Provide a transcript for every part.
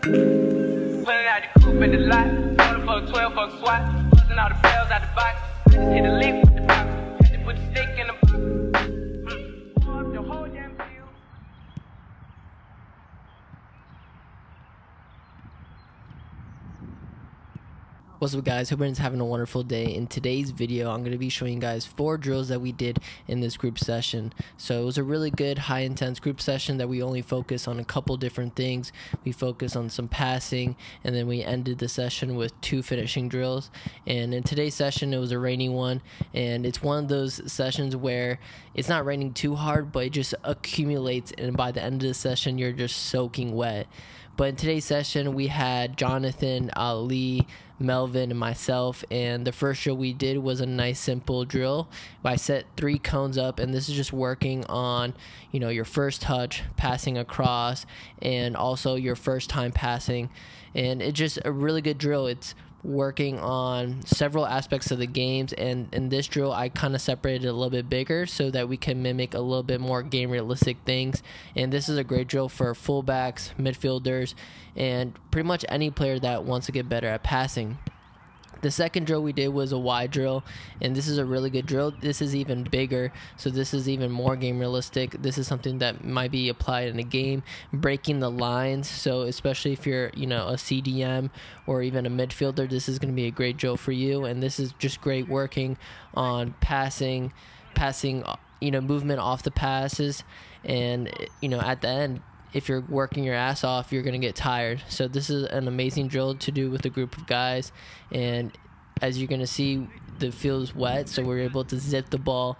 Pulling out the coupe in the lot, order for a 12 fuck SWAT, busting all the bells out the box. Just hit a lick with the box, had to put the stick in the box. The whole damn field. What's up, guys? Hope everyone's having a wonderful day. In today's video, I'm going to be showing you guys 4 drills that we did in this group session. So it was a really good high intense group session that we only focused on a couple different things. We focused on some passing, and then we ended the session with 2 finishing drills. And in today's session, it was a rainy one, and it's one of those sessions where it's not raining too hard, but it just accumulates, and by the end of the session, you're just soaking wet. But in today's session, we had Jonathan, Ali, Melvin, and myself, and the first drill we did was a nice simple drill. I set 3 cones up, and this is just working on, you know, your first touch, passing across, and also your first time passing. And it's just a really good drill. It's working on several aspects of the games, and in this drill I kind of separated it a little bit bigger so that we can mimic a little bit more game realistic things. And this is a great drill for fullbacks, midfielders, and pretty much any player that wants to get better at passing. The second drill we did was a wide drill, and this is a really good drill. This is even bigger, so this is even more game realistic. This is something that might be applied in a game, breaking the lines. So especially if you're, you know, a CDM or even a midfielder, this is going to be a great drill for you. And this is just great working on passing, you know, movement off the passes, and, you know, at the end, if you're working your ass off, you're going to get tired. So this is an amazing drill to do with a group of guys. And as you're going to see, the field is wet, so we're able to zip the ball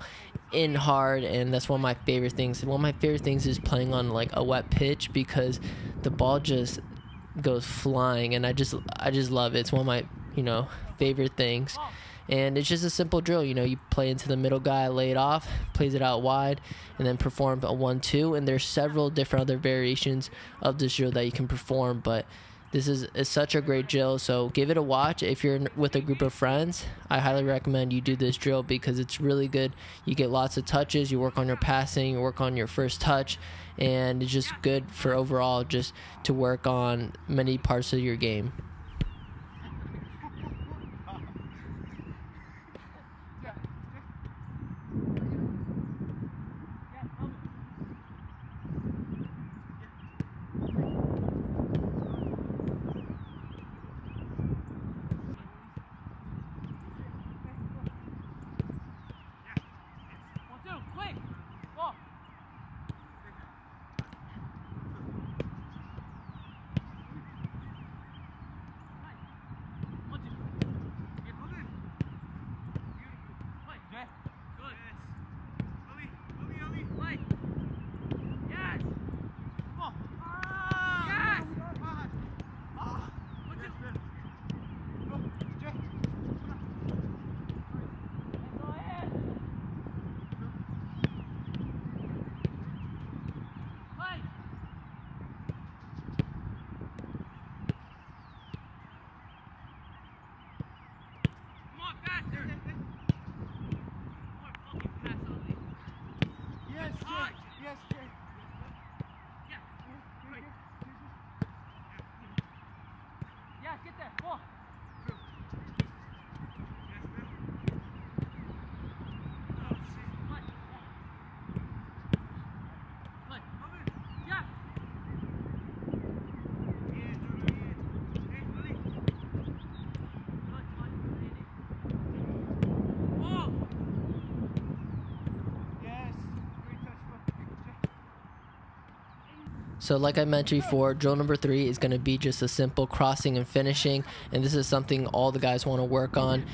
in hard, and that's one of my favorite things. And one of my favorite things is playing on like a wet pitch, because the ball just goes flying, and I just love it. It's one of my, you know, favorite things. And it's just a simple drill. You know, you play into the middle guy, lay it off, plays it out wide, and then perform a 1-2. And there's several different other variations of this drill that you can perform, but this is such a great drill. So give it a watch. If you're with a group of friends, I highly recommend you do this drill because it's really good. You get lots of touches, you work on your passing, you work on your first touch, and it's just good for overall just to work on many parts of your game. So like I mentioned before, drill number 3 is going to be just a simple crossing and finishing, and this is something all the guys want to work on.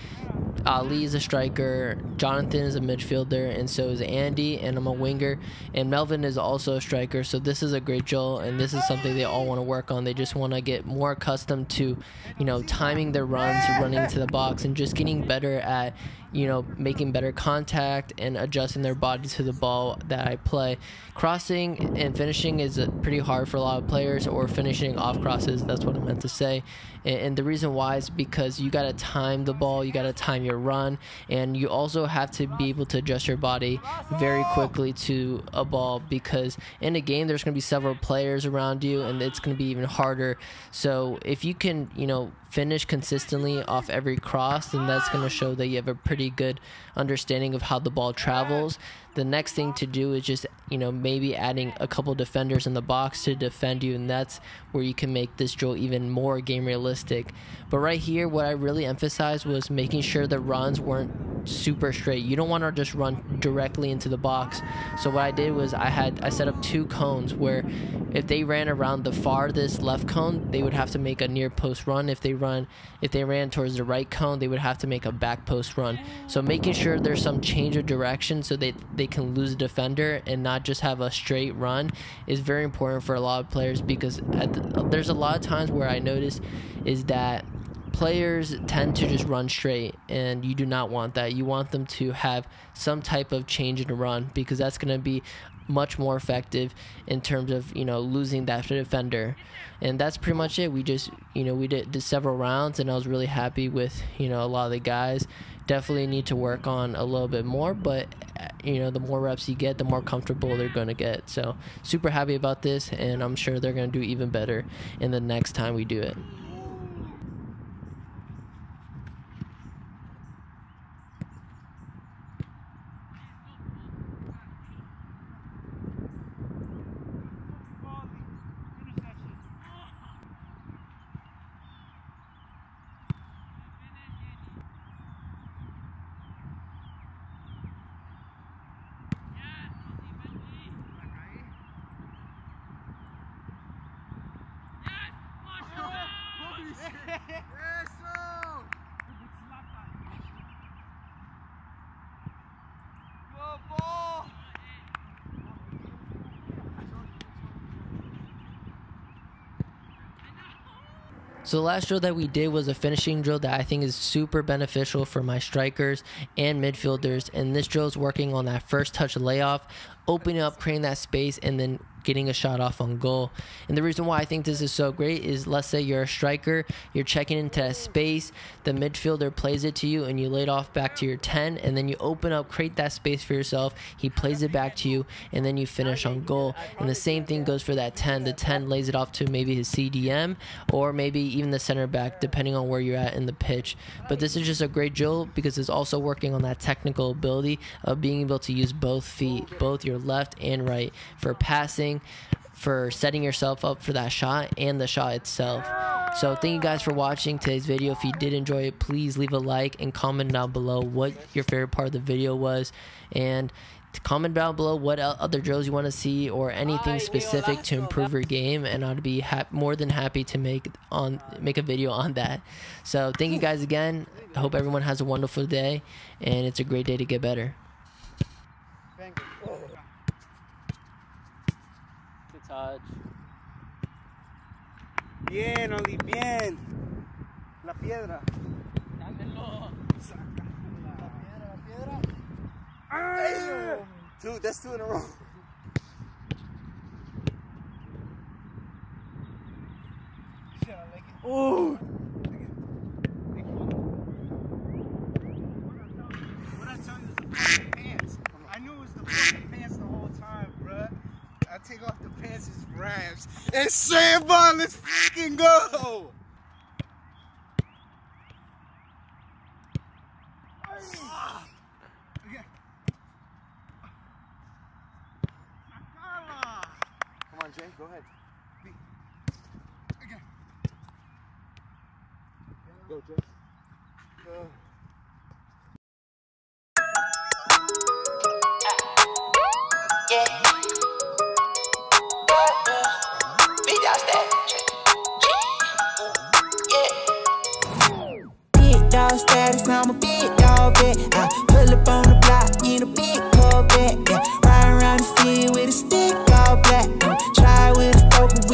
Ali is a striker, Jonathan is a midfielder, and so is Andy, and I'm a winger, and Melvin is also a striker. So this is a great drill, and this is something they all want to work on. They just want to get more accustomed to, you know, timing their runs, running into the box, and just getting better at, you know, making better contact and adjusting their body to the ball that I play. Crossing and finishing is pretty pretty hard for a lot of players, or finishing off crosses. That's what I meant to say. And the reason why is because you got to time the ball, you got to time your run, and you also have to be able to adjust your body very quickly to a ball, because in a game there's going to be several players around you and it's going to be even harder. So if you can, you know, finish consistently off every cross, then that's going to show that you have a pretty good understanding of how the ball travels. The next thing to do is just, you know, maybe adding a couple defenders in the box to defend you, and that's where you can make this drill even more game realistic. But right here, what I really emphasized was making sure the runs weren't super straight. You don't want to just run directly into the box. So what I did was I set up 2 cones where if they ran around the farthest left cone, they would have to make a near post run. If they ran towards the right cone, they would have to make a back post run. So making sure there's some change of direction so they can lose a defender and not just have a straight run is very important for a lot of players, because there's a lot of times where I notice is that players tend to just run straight, and you do not want that. You want them to have some type of change in the run, because that's going to be much more effective in terms of, you know, losing that defender. And that's pretty much it. We just, you know, we did several rounds, and I was really happy with, you know, a lot of the guys. Definitely need to work on a little bit more, but you know, the more reps you get, the more comfortable they're going to get. So super happy about this, and I'm sure they're going to do even better in the next time we do it. So the last drill that we did was a finishing drill that I think is super beneficial for my strikers and midfielders. And this drill is working on that first touch layoff, opening up, creating that space, and then getting a shot off on goal. And the reason why I think this is so great is, let's say you're a striker, you're checking into that space, the midfielder plays it to you, and you lay it off back to your 10, and then you open up, create that space for yourself, he plays it back to you, and then you finish on goal. And the same thing goes for that 10. The 10 lays it off to maybe his CDM, or maybe even the center back, depending on where you're at in the pitch. But this is just a great drill because it's also working on that technical ability of being able to use both feet, both your left and right, for passing, for setting yourself up for that shot, and the shot itself. So thank you guys for watching today's video. If you did enjoy it, please leave a like and comment down below what your favorite part of the video was, and comment down below what other drills you want to see, or anything specific to improve your game, and I'd be more than happy to make a video on that. So thank you guys again. I hope everyone has a wonderful day, and it's a great day to get better. Good touch. Bien, Oli, bien. La piedra. Ah! Dude, that's 2 in a row. Oh! What I tell you is the fucking pants. I knew it was the fucking pants the whole time, bruh. I take off the pants, it's Rams. It's Sandball, let's fucking go! Come on, Jay, go ahead. Again. Go, Jay.